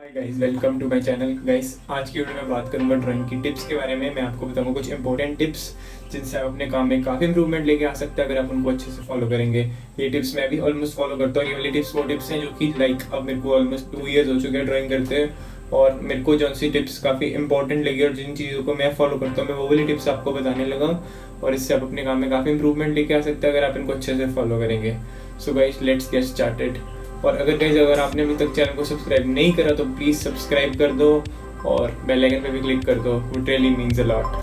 Hi guys, welcome to my channel. Guys, आज की video में बात करूंगा ड्राइंग की टिप्स के बारे में। मैं आपको बताऊंगा कुछ इंपॉर्टेंट टिप्स जिनसे आप अपने काम में काफ़ी इंप्रूवमेंट लेके आ सकते हैं अगर आप उनको अच्छे से फॉलो करेंगे। ये टिप्स मैं भी ऑलमोस्ट फॉलो करता हूँ। ये वाली टिप्स वो टिप्स हैं जो कि अब मेरे को ऑलमोस्ट 2 ईयर्स हो चुके हैं ड्राइंग करते हैं, और मेरे को जो सी टिप्स काफ़ी इंपॉर्टेंट लगी और जिन चीज़ों को मैं फॉलो करता हूँ मैं वो वाली टिप्स आपको बताने लगा हूँ, और इससे आप अपने काम में काफ़ी इंप्रूवमेंट लेके आ सकते हैं अगर आप इनको अच्छे से फॉलो करेंगे। So guys, let's get started. और अगर आपने अभी तक चैनल को सब्सक्राइब नहीं करा तो प्लीज़ सब्सक्राइब कर दो और बेल आइकन पे भी क्लिक कर दो। It really means a lot.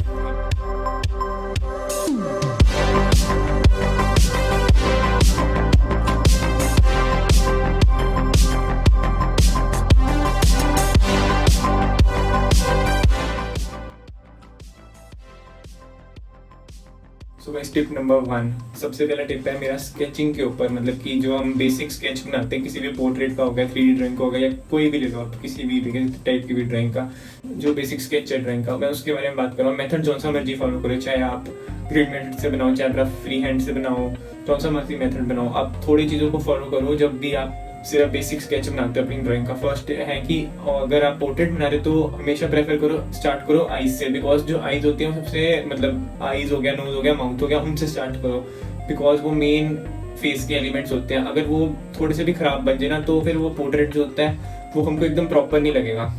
So guys, tip number 1, सबसे पहला टिप है मेरा स्केचिंग के ऊपर। मतलब कि जो हम बेसिक स्केच बनाते हैं किसी भी पोर्ट्रेट का हो गया, 3D ड्राइंग का हो गया, या कोई भी ले लो आप, किसी भी टाइप की भी ड्राइंग का जो बेसिक स्केच है ड्राइंग का, मैं उसके बारे में बात कर रहा हूँ। मेथड जौन सा मर्जी फॉलो करो, चाहे आप ग्रिड मेथड से बनाओ, चाहे आप फ्री हैंड से बनाओ, जौन सा मर्जी मेथड बनाओ, आप थोड़ी चीज़ों को फॉलो करो जब भी आप सिर्फ बेसिक स्केच बनाते हो अपनी ड्राइंग का। फर्स्ट है कि अगर आप पोर्ट्रेट बना रहे तो हमेशा प्रेफर करो, स्टार्ट करो आईज से, बिकॉज जो आईज होती है सबसे, मतलब आईज हो गया, नोज हो गया, माउथ हो गया, उनसे स्टार्ट करो, बिकॉज वो मेन फेस के एलिमेंट्स होते हैं। अगर वो थोड़े से भी खराब बन जाए ना तो फिर वो पोर्ट्रेट जो होता है वो हमको एकदम प्रॉपर नहीं लगेगा।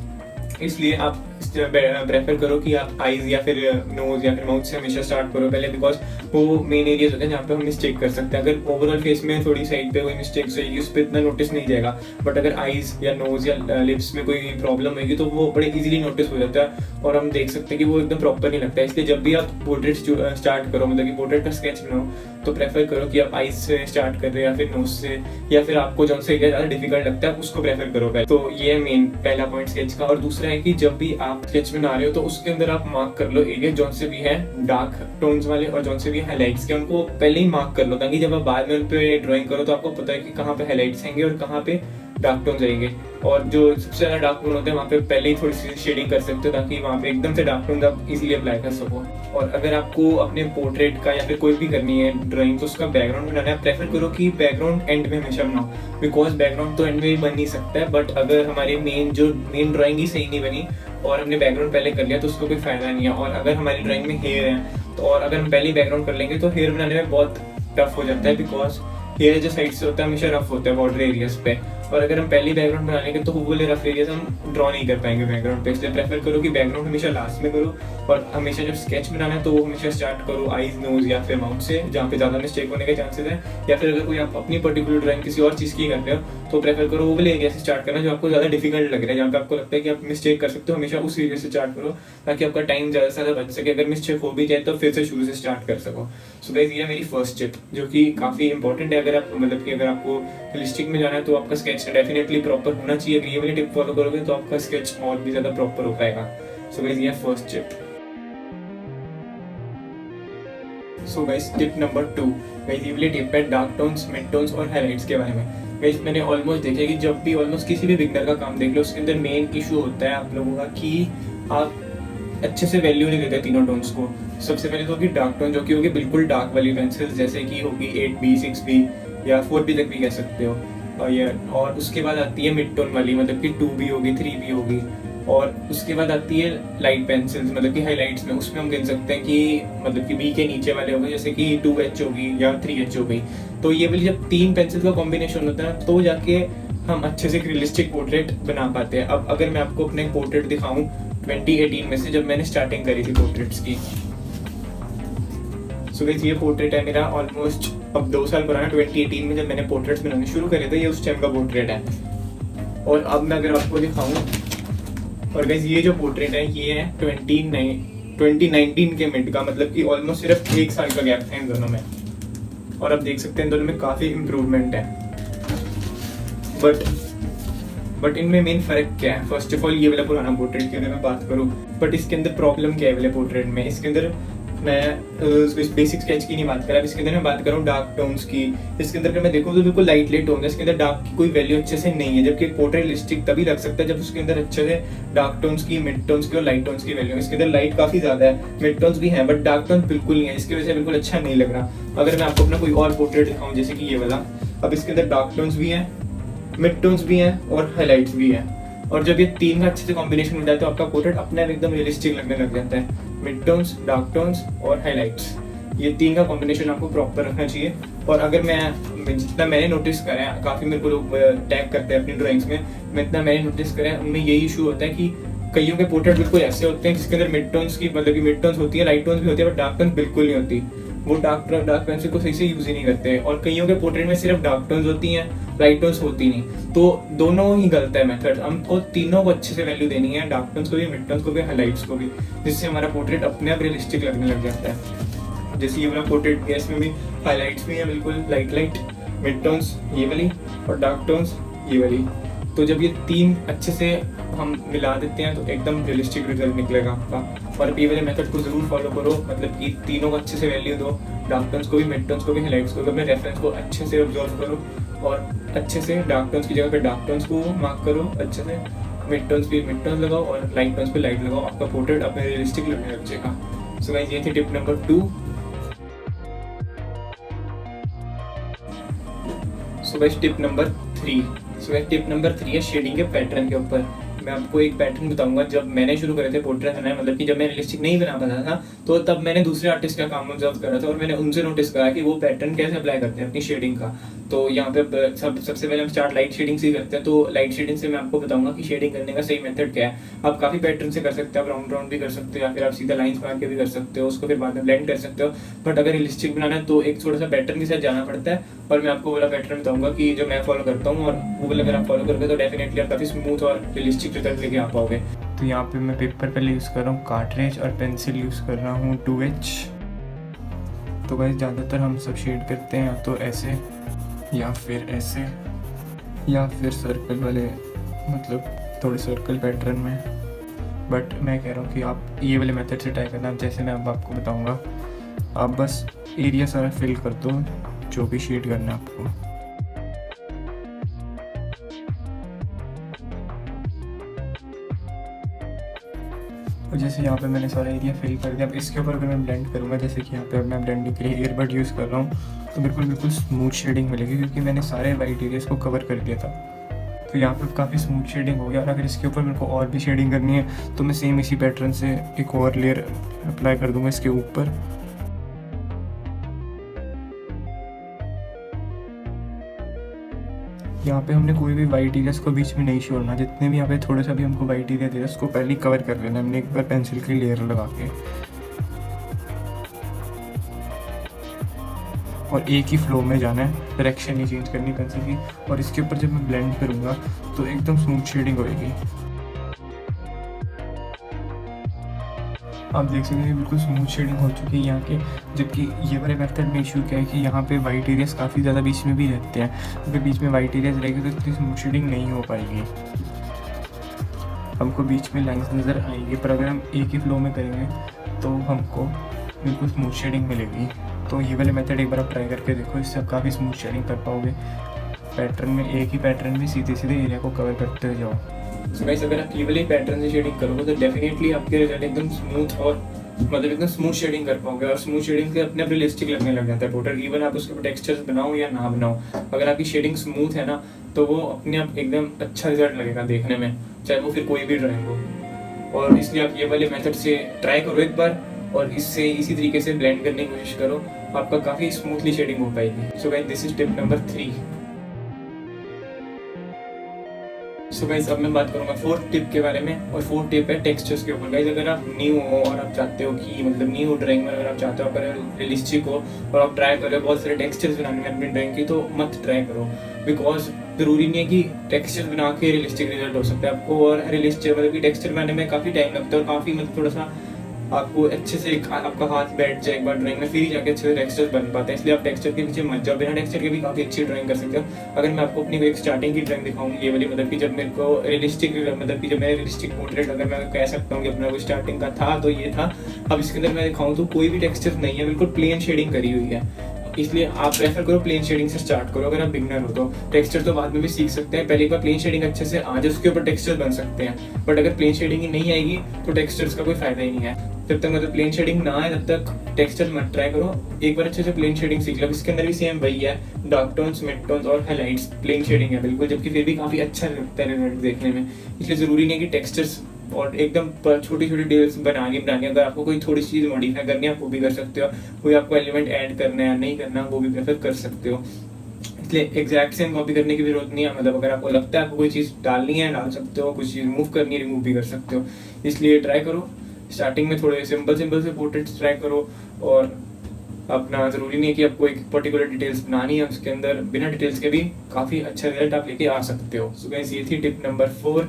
इसलिए आप प्रेफर करो कि आप आईज या फिर नोज या फिर माउथ से हमेशा स्टार्ट करो पहले, बिकॉज वो मेन एरियाज होते हैं जहाँ पे हम मिस्टेक कर सकते हैं। अगर ओवरऑल फेस में थोड़ी साइड पे कोई मिस्टेक्स होगी उस पर इतना नोटिस नहीं जाएगा, बट अगर आईज या नोज या लिप्स में कोई प्रॉब्लम होगी तो वो बड़े इजीली नोटिस हो जाता है और हम देख सकते हैं कि वो एकदम प्रॉपर नहीं लगता है। इसलिए जब भी आप पोर्ट्रेट स्टार्ट करो, मतलब कि पोर्ट्रेट का स्केच बनाओ, तो प्रेफर करो कि आप आईज से स्टार्ट कर रहे हैं या फिर नोज से, या फिर आपको जो से एरिया ज़्यादा डिफिकल्ट लगता है उसको प्रेफर करो पहले। तो ये है मेन पहला पॉइंट स्केच का। और दूसरा है कि जब भी आप स्केच बना रहे हो तो उसके अंदर आप मार्क कर लो एरिया जौन से भी है डार्क टोन्स वाले और जौन से भी हाईलाइट्स के, उनको पहले ही मार्क कर लो, ताकि जब आप बाद में उन पे ड्राइंग करो तो आपको पता है कि कहाँ पे हाईलाइट्स आएंगे और कहाँ पे डार्क टोन जाएंगे। और जो सबसे ज़्यादा डार्क टोन होते हैं वहाँ पे पहले ही थोड़ी सी शेडिंग कर सकते हो, ताकि वहाँ पे एकदम से डार्क टोन आप इजीली अप्लाई कर सको। और अगर आपको अपने पोर्ट्रेट का या फिर कोई भी करनी है ड्राइंग तो उसका बैकग्राउंड बनाना है, प्रेफर करो कि बैकग्राउंड एंड में हमेशा बनाओ, बिकॉज बैकग्राउंड तो एंड में भी बन नहीं सकता है, बट अगर हमारी मेन ड्राइंग ही सही नहीं बनी और हमने बैकग्राउंड पहले कर लिया तो उसको कोई फायदा नहीं है। और अगर हमारी ड्राइंग में हेयर है तो, और अगर हम पहले ही बैकग्राउंड कर लेंगे तो हेयर बनाने में बहुत टफ हो जाता है, बिकॉज हेयर जो साइड से होता है हमेशा रफ होता है बॉर्डर एरियाज पे, और अगर हम पहले बैकग्राउंड बना लेंगे तो वो वाले रफ एरियाज हम ड्रॉ नहीं कर पाएंगे बैकग्राउंड पे। इसलिए प्रेफर करो कि बैकग्राउंड हमेशा लास्ट में करो, और हमेशा जब स्केच बनाना है तो वो हमेशा स्टार्ट करो आईज, नोज या फिर माउथ से, जहाँ पे ज़्यादा मिस्टेक होने के चांसेस है। या फिर अगर कोई आप अपनी पर्टिकुलर ड्राइंग किसी और चीज़ की कर रहे हो तो प्रेफर करो वो वाले एरिया से स्टार्ट करना जो आपको ज़्यादा डिफिकल्ट लग रहा है, जहाँ पे आपको लगता है कि आप मिस्टेक कर सकते हो, हमेशा उस एरिया से स्टार्ट करो ताकि आपका टाइम ज़्यादा से ज़्यादा बच सके। अगर मिस्टेक हो भी जाए तो फिर से शुरू से स्टार्ट कर सको। सो गाइस, ये मेरी फर्स्ट टिप जो कि काफ़ी इंपॉर्टेंट है। अगर आप मतलब कि अगर आपको रियलिस्टिक में जाना है तो आपका स्केच डेफिनेटली प्रॉपर होना चाहिए। अगर ये वाली टिप फॉलो करोगे तो आपका स्केच और भी ज़्यादा प्रॉपर हो पाएगा। सो गाइस, ये first tip. So guys, tip number 2, guys ये वाली टिप है डार्क टोन्स, मिड टोन्स और हाईलाइट्स के बारे में। गाइस मैंने ऑलमोस्ट देखा कि जब भी ऑलमोस्ट किसी भी बिगनर का काम देख लो उसके अंदर मेन इशू होता है आप लोगों का कि आप अच्छे से वैल्यू नहीं देते तीनों टोन्स को। सबसे पहले तो होगी डार्क टोन, जो कि होगी बिल्कुल डार्क वाली पेंसिल, जैसे कि होगी 8B, 6B या 4B तक भी कह सकते हो। और उसके बाद आती है मिड टोन वाली, मतलब कि 2B होगी, 3B होगी, और उसके बाद आती है लाइट पेंसिल्स, मतलब कि हाईलाइट्स में, उसमें हम गिन सकते हैं कि मतलब कि B के नीचे वाले हो गए, जैसे कि 2H होगी या 3H हो गई। तो ये वाली जब 3 पेंसिल का कॉम्बिनेशन होता है तो जाके हम अच्छे से रियलिस्टिक पोर्ट्रेट बना पाते हैं। अब अगर मैं आपको अपने पोर्ट्रेट दिखाऊं 2018 में से, जब मैंने स्टार्टिंग करी थी पोर्ट्रेट्स की। सो गाइस, ये पोर्ट्रेट है मेरा ऑलमोस्ट अब 2 साल पुराना। 2018 में जब मैंने पोर्ट्रेट्स बनाने शुरू करे थे, ये उस टाइम का पोर्ट्रेट है। और अब मैं अगर आपको दिखाऊं, और गाइस ये जो पोर्ट्रेट है ये है 2019 के मिड का, मतलब कि ऑलमोस्ट सिर्फ 1 साल का गैप था इन दोनों में। और आप देख सकते हैं इन दोनों में काफ़ी इम्प्रूवमेंट है। बट इनमें मेन फ़र्क क्या है? फर्स्ट ऑफ ऑल, ये वाला पुराना पोर्ट्रेट की अगर मैं बात करूँ, बट इसके अंदर प्रॉब्लम क्या है वाले पोर्ट्रेट में? इसके अंदर मैं बेसिक स्केच की नहीं बात कर रहा, इसके अंदर मैं बात कर रहा हूँ डार्क टोन्स की। इसके अंदर अगर मैं देखूँ तो बिल्कुल लाइट टोन है, इसके अंदर डार्क की कोई वैल्यू अच्छे से नहीं है, जबकि पोर्ट्रेट रियलिस्टिक तभी लग सकता है जब उसके अंदर अच्छे से डार्क टोन्स की, मिड टोन्स की और लाइट टोन्स की वैल्यू है। इसके अंदर लाइट काफ़ी ज़्यादा है, मिड टोन्स भी हैं, बट डार्क टोन्स बिल्कुल नहीं है, इसकी वजह से बिल्कुल अच्छा नहीं लग रहा। अगर मैं आपको अपना कोई और पोर्ट्रेट दिखाऊँ जैसे कि ये वाला, अब इसके अंदर डार्क टोन्स भी हैं, मिड टोन्स भी हैं और हाईलाइट्स भी हैं, और जब ये तीन का अच्छे से कॉम्बिनेशन हो जाए तो आपका पोर्ट्रेट अपने आप एकदम रियलिस्टिक लगने लग जाता है। मिड टोन्स, डार्क टोन्स और हाईलाइट्स, ये तीन का कॉम्बिनेशन आपको प्रॉपर रखना चाहिए। और अगर मैं जितना मैंने नोटिस करा है, काफ़ी मेरे को लोग टैग करते हैं अपनी ड्राइंग्स में, मैं इतना मैंने नोटिस करा है उनमें यही इशू होता है कि कईयों के पोर्ट्रेट बिल्कुल ऐसे होते हैं जिसके अंदर मिड टोन्स की मतलब कि मिड टोन्स होती है, लाइट टोन्स भी होती है, बट डार्क टोन्स बिल्कुल नहीं होती। वो डार्क पेंसिल को सही से यूज ही नहीं करते हैं। और कईयों के पोर्ट्रेट में सिर्फ डार्क टोन्स होती हैं, लाइट टोन्स होती नहीं। तो दोनों ही गलत है मेथड। हमको तीनों को अच्छे से वैल्यू देनी है, डार्क टोन्स को भी, मिड टोन्स को भी, हाईलाइट्स को भी, जिससे हमारा पोर्ट्रेट अपने आप रियलिस्टिक लगने लग जाता है। जैसे ये वाला पोर्ट्रेट है, इसमें भी हाईलाइट्स भी है बिल्कुल लाइट, मिड टोन्स ये वाली और डार्क टोन्स ये वाली। तो जब ये तीन अच्छे से हम मिला देते हैं तो एकदम रियलिस्टिक रिजल्ट निकलेगा आपका। और ये वाले मेथड को जरूर फॉलो करो, मतलब कि तीनों को अच्छे से वैल्यू दो, डार्क टोन्स को भी, मिड टोन्स को भी, हाईलाइट्स को भी। अपने रेफरेंस को अच्छे से ऑब्जर्व करो और अच्छे से डार्क टोन्स की जगह पे डार्क टोन्स को मार्क करो, अच्छे से मिड टोन्स पे मिड टोन्स लगाओ और लाइट टोन्स पे लाइट लगाओ। आपका पोर्ट्रेट अपने रियलिस्टिक लगने लग जाएगा। सो गाइस, ये थी tip number 2। So guys, tip number 3। So guys, tip number 3 है शेडिंग के पैटर्न के ऊपर। मैं आपको एक पैटर्न बताऊंगा। जब मैंने शुरू करे थे पोर्ट्रेट बनाना, मतलब कि जब मैं रियलिस्टिक नहीं बना पाता था, तो तब मैंने दूसरे आर्टिस्ट का काम ऑब्जर्व करा था और मैंने उनसे नोटिस करा कि वो पैटर्न कैसे अप्लाई करते हैं अपनी शेडिंग का। तो यहाँ पे सबसे पहले हम स्टार्ट लाइट शेडिंग से ही करते हैं। तो लाइट शेडिंग से मैं आपको बताऊंगा कि शेडिंग करने का सही मेथड क्या है। आप काफी पैटर्न से कर सकते हो, आप राउंड भी कर सकते हो या फिर आप सीधा लाइंस मार के भी कर सकते हो, उसको फिर बाद में ब्लेंड कर सकते हो। बट अगर रियलिस्टिक बनाना है तो एक थोड़ा सा पैटर्न के साथ जाना पड़ता है। और मैं आपको वाला पैटर्न बताऊंगा कि जो मैं फॉलो करता हूँ, और वो वाला अगर आप फॉलो करोगे तो डेफिनेटली आप काफी स्मूथ और रियलिस्टिक रिजल्ट लेके आ पाओगे। तो यहाँ पे मैं पेपर पहले यूज़ कर रहा हूँ कार्ट्रेज और पेंसिल यूज़ कर रहा हूँ 2H। तो गाइस, ज़्यादातर हम सब शेड करते हैं या तो ऐसे या फिर ऐसे या फिर सर्कल वाले, मतलब थोड़े सर्कल पैटर्न में। बट मैं कह रहा हूँ कि आप ये वाले मेथड से ट्राई करना। जैसे मैं अब आपको बताऊँगा, आप बस एरिया सारा फिल कर दो जो भी शेड करना है आपको। तो जैसे यहाँ पे मैंने सारा एरिया फिल कर दिया। अब इसके ऊपर अगर मैं ब्लेंड करूँगा, जैसे कि यहाँ पे अब मैं ब्लेंडिंग के लिए ईयरबड यूज़ कर रहा हूँ, तो बिल्कुल स्मूथ शेडिंग मिलेगी क्योंकि मैंने सारे वाइट एरियाज को कवर कर दिया था। तो यहाँ पे काफ़ी स्मूथ शेडिंग हो गया। और अगर इसके ऊपर मेरे को और भी शेडिंग करनी है तो मैं सेम इसी पैटर्न से एक और लेयर अप्लाई कर दूँगा इसके ऊपर। यहाँ पे हमने कोई भी वाइट एरियाज को बीच में नहीं छोड़ना। जितने भी यहाँ पे थोड़ा सा भी हमको वाइट एरिया दे रहा है उसको पहले ही कवर कर लेना हमने एक बार पेंसिल की लेयर लगा के, और एक ही फ्लो में जाना है, डायरेक्शन नहीं चेंज करनी पेंसिल की। और इसके ऊपर जब मैं ब्लेंड करूँगा तो एकदम स्मूथ शेडिंग होएगी। आप देख सकते हैं बिल्कुल स्मूथ शेडिंग हो चुकी है यहाँ के। जबकि ये वाले मेथड में इशू क्या है कि यहाँ पे वाइट एरियाज काफ़ी ज़्यादा बीच में भी रहते हैं। अगर बीच में वाइट एरियाज रहेगी तो इतनी स्मूथ शेडिंग नहीं हो पाएगी, हमको बीच में लाइंस नज़र आएंगी। पर अगर हम एक ही फ्लो में करेंगे तो हमको बिल्कुल स्मूथ शेडिंग मिलेगी। तो ये वाले मेथड एक बार आप ट्राई करके देखो, इससे आप काफ़ी स्मूथ शेडिंग कर पाओगे। पैटर्न में एक ही पैटर्न में सीधे एरिया को कवर करते हुए जाओ। सो गाइस, अगर आप ये वाले पैटर्न से शेडिंग करोगे तो डेफिनेटली आपके रिजल्ट एकदम स्मूथ और मतलब एकदम स्मूथ शेडिंग कर पाओगे। और स्मूथ शेडिंग से अपने आप रियलिस्टिक लगने लग जाता है पोर्ट्रेट। इवन आप उसके ऊपर टेक्सचर्स बनाओ या ना बनाओ, अगर आपकी शेडिंग स्मूथ है ना तो वो अपने आप एकदम अच्छा रिजल्ट लगेगा देखने में, चाहे वो फिर कोई भी ड्राइंग हो। और इसलिए आप ये वाले मेथड से ट्राई करो एक बार, और इससे इसी तरीके से ब्लेंड करने की कोशिश करो, आपका काफ़ी स्मूथली शेडिंग हो पाएगी। So guys, this is tip number 3। So guys, अब मैं बात करूंगा 4th टिप के बारे में। और 4th टिप है टेक्सचर्स के ऊपर। गाइस, अगर आप न्यू हो और आप चाहते हो कि मतलब न्यू हो ड्राइंग में, अगर आप चाहते हो अगर रियलिस्टिक हो और आप ट्राई कर रहे हो बहुत सारे टेक्सचर्स बनाने में अपनी ड्राइंग की, तो मत ट्राई करो। बिकॉज ज़रूरी नहीं है कि टेक्सचर्स बना के रियलिस्टिक रिजल्ट हो सकता है आपको। और रियलिस्टिक मतलब कि टेक्सचर बनाने में काफ़ी टाइम लगता है और काफ़ी मतलब थोड़ा सा आपको अच्छे से आपका हाथ बैठ जाए एक बार ड्राइंग में, फिर ही जाके अच्छे से टेक्सचर बन पाते हैं। इसलिए आप टेक्सचर के पीछे मत जाओ, बिना टेक्सचर के भी काफ़ी अच्छी ड्राइंग कर सकते हो। अगर मैं आपको अपनी एक स्टार्टिंग की ड्राइंग दिखाऊँ ये वाली, मतलब कि जब मेरे को रियलिस्टिक मतलब कि जब मैं रियलिस्टिक पोर्ट्रेट अगर मैं कह सकता हूँ कि अपना वो स्टार्टिंग का था तो ये था। अब इसके अंदर मैं दिखाऊँ तो कोई भी टेक्सचर नहीं है, बिल्कुल प्लेन शेडिंग करी हुई है। इसलिए आप प्रेफर करो प्लेन शेडिंग से स्टार्ट करो। अगर आप बिगनर हो तो टेक्सचर तो बाद में भी सीख सकते हैं, पहले एक बार प्लेन शेडिंग अच्छे से आ जाए उसके ऊपर टेक्सचर बन सकते हैं। बट अगर प्लेन शेडिंग ही नहीं आएगी तो टेक्सचर्स का कोई फायदा ही नहीं है। जब तक मतलब प्लेन शेडिंग ना है तब तक टेक्सचर मत ट्राई करो। एक बार अच्छे से प्लेन शेडिंग सीख लो। इसके अंदर भी सेम वही है, डार्क टोन्स, मिड टोन्स और हाइलाइट्स, प्लेन शेडिंग है बिल्कुल, जबकि फिर भी काफ़ी अच्छा लगता है रिजल्ट देखने में। इसलिए ज़रूरी नहीं है कि टेक्सचर्स और एकदम छोटी छोटी डिटेल्स बनानी। अगर आपको कोई थोड़ी चीज़ मॉडिफाई करनी है आप वो भी कर सकते हो, कोई आपको एलिमेंट ऐड करना है या नहीं करना वो भी प्रेफर कर सकते हो। इसलिए एग्जैक्ट सेम कॉपी करने की जरूरत नहीं है। मतलब अगर आपको लगता है आपको कोई चीज़ डालनी है डाल सकते हो, कुछ चीज़ रिमूव करनी है रिमूव भी कर सकते हो। इसलिए ट्राई करो, स्टार्टिंग में थोड़े सिंपल से पोर्ट्रेट्स ट्राई करो। और अपना ज़रूरी नहीं है कि आपको एक पर्टिकुलर डिटेल्स बनानी है, उसके अंदर बिना डिटेल्स के भी काफ़ी अच्छा रिजल्ट आप लेके आ सकते हो। सो गाइस ये थी टिप नंबर 4।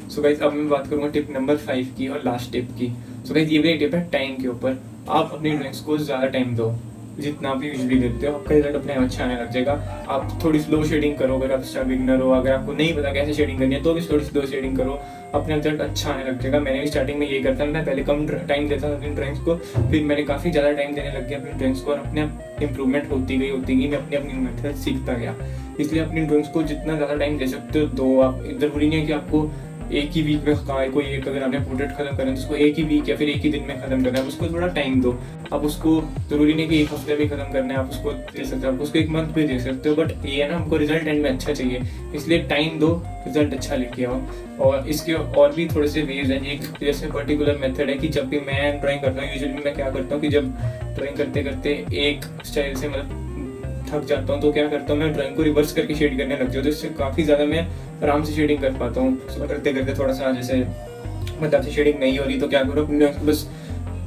सो गाइस अब मैं बात करूंगा टिप नंबर 5 की और लास्ट टिप की। सो गाइस ये भी एक टिप है टाइम के ऊपर। आप अपनी ड्राइंग्स को ज़्यादा टाइम दो, जितना भी यूजली देते हो आपका रिजल्ट अपने आप अच्छा आने लग जाएगा। आप थोड़ी स्लो शेडिंग करो, अगर आप बिगनर हो, अगर आपको नहीं पता कैसे शेडिंग करनी है तो भी थोड़ी स्लो शेडिंग करो, अपने रिजल्ट अच्छा आने लग जाएगा। मैंने भी स्टार्टिंग में यही करता था, मैं पहले कम टाइम देता था अपनी ड्राइंग्स को, फिर मैंने काफ़ी ज़्यादा टाइम देने लग गया अपनी ड्राइंग्स को और अपने आप इंप्रूवमेंट होती गई मैं अपनी मेथड सीखता गया। इसलिए अपनी ड्राइंग्स को जितना ज़्यादा टाइम दे सकते हो दो। आप ज़रूरी नहीं है कि आपको एक ही वीक में कोई एक अगर आपने पोर्ट्रेट खत्म करना है तो उसको एक ही वीक या फिर एक ही दिन में खत्म करना है, उसको थोड़ा टाइम दो। आप उसको ज़रूरी नहीं कि एक हफ्ते में खत्म करना है, आप उसको दे सकते हो, आप उसको एक मंथ भी दे सकते हो। बट ये है ना, हमको रिजल्ट एंड में अच्छा चाहिए, इसलिए टाइम दो, रिजल्ट अच्छा लेके आओ। और इसके और भी थोड़े से वेज हैं। एक जैसे पर्टिकुलर मेथड है कि जब भी मैं ड्राइंग करता हूँ, यूजुअली मैं क्या करता हूँ कि जब ड्राइंग करते करते एक स्टाइल से मतलब थक जाता हूँ तो क्या करता हूँ मैं ड्राइंग को रिवर्स करके शेड करने लग जाऊँ, तो इससे काफ़ी ज़्यादा मैं आराम से शेडिंग कर पाता हूँ। करते करते थोड़ा सा जैसे मतलब से शेडिंग नहीं हो रही तो क्या करो, अपने बस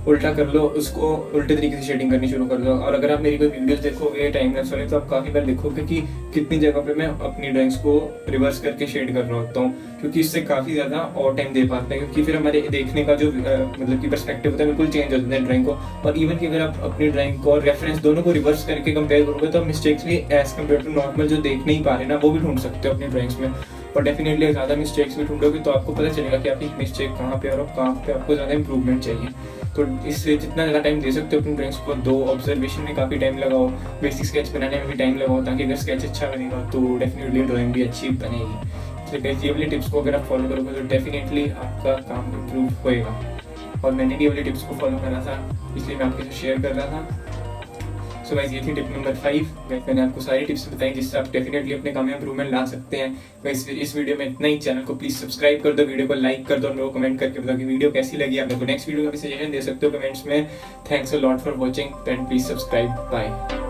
उल्टा कर लो, उसको उल्टे तरीके से शेडिंग करनी शुरू कर दो। और अगर आप मेरी कोई वीडियोस देखोगे टाइम लैप्स वाले तो आप काफ़ी बार देखोगे कि कितनी जगह पे मैं अपनी ड्राइंग्स को रिवर्स करके शेड कर रहा होता हूँ, क्योंकि इससे काफ़ी ज़्यादा और टाइम दे पाते हैं। क्योंकि फिर हमारे देखने का जो मतलब कि पर्सपेक्टिव होता है बिल्कुल चेंज हो जाता है ड्राइंग को। और इवन कि अगर आप अपनी ड्राइंग को और रेफरेंस दोनों को रिवर्स करके कंपेयर करोगे तो मिस्टेक्स भी एज कम्पेयर टू नॉर्मल जो देख नहीं पा रहे ना वो भी ढूंढ सकते हो अपनी ड्राइंग्स में। और डेफिनेटली ज़्यादा मिस्टेक्स भी ढूंढोगे तो आपको पता चलेगा कि आपकी मिस्टेक कहाँ पे और कहाँ पे आपको ज़्यादा इंप्रूवमेंट चाहिए। तो इससे जितना ज़्यादा टाइम दे सकते हो अपनी ड्राइंग्स को दो। ऑब्जर्वेशन में काफ़ी टाइम लगाओ, बेसिक स्केच बनाने में भी टाइम लगाओ, ताकि अगर स्केच अच्छा बनेगा तो डेफिनेटली ड्राइंग भी अच्छी बनेगी। इसलिए ये वाली टिप्स को अगर आप फॉलो करोगे तो डेफिनेटली आपका काम इम्प्रूव होएगा। और मैंने भी ये वाली टिप्स को फॉलो करा था, इसलिए मैं आपके साथ शेयर कर रहा था। सो गाइस ये थी टिप नंबर 5। मैंने आपको सारी टिप्स बताई जिससे आप डेफिनेटली अपने काम में इंप्रूवमेंट ला सकते हैं। गाइस इस वीडियो में इतना ही। चैनल को प्लीज सब्सक्राइब कर दो, वीडियो को लाइक कर दो और मेरे को कमेंट करके बताओ कि वीडियो कैसी लगी। आप मेरे को नेक्स्ट वीडियो का भी सजेशन दे सकते हो कमेंट्स में। Thanks a lot for watching and please subscribe. Bye.